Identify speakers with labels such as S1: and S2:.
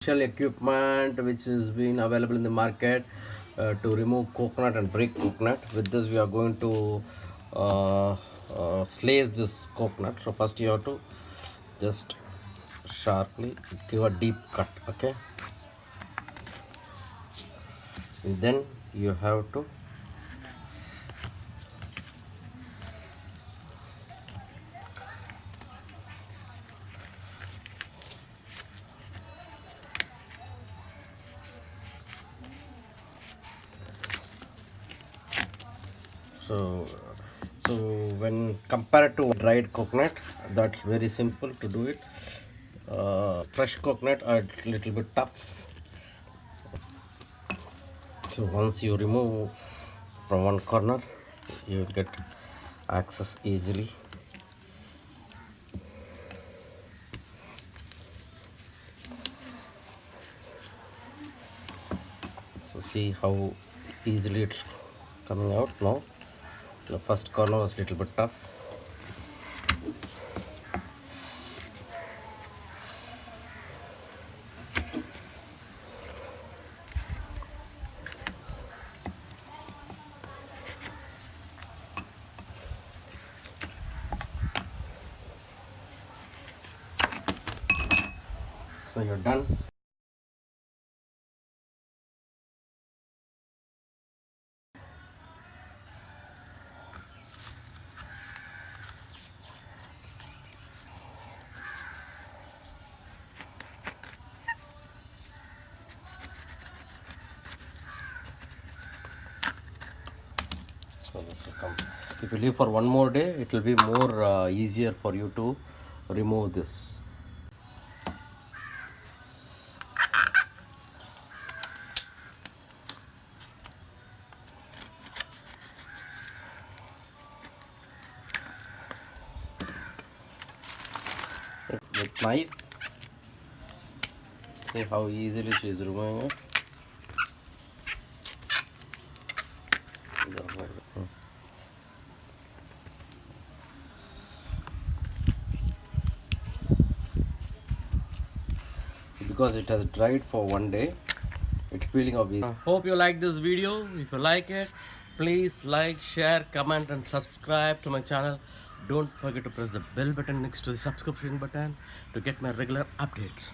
S1: special equipment which is been available in the market to remove coconut and break coconut. With this we are going to slice this coconut. So first you have to just sharply give a deep cut, okay, and then you have to so so when compared to dried coconut, that's very simple to do it. Fresh coconut are little bit tough. So once you remove from one corner, you will get access easily. So see how easily it's coming out now. The first corner was little bit tough. So you're done. So this will come. If you leave for one more day, it will be more easier for you to remove this. With knife, see how easily she is removing it. Because it has dried for one day, it's peeling off easy. Hope you like this video. If you like it, please like, share, comment and subscribe to my channel. Don't forget to press the bell button next to the subscription button to get my regular updates.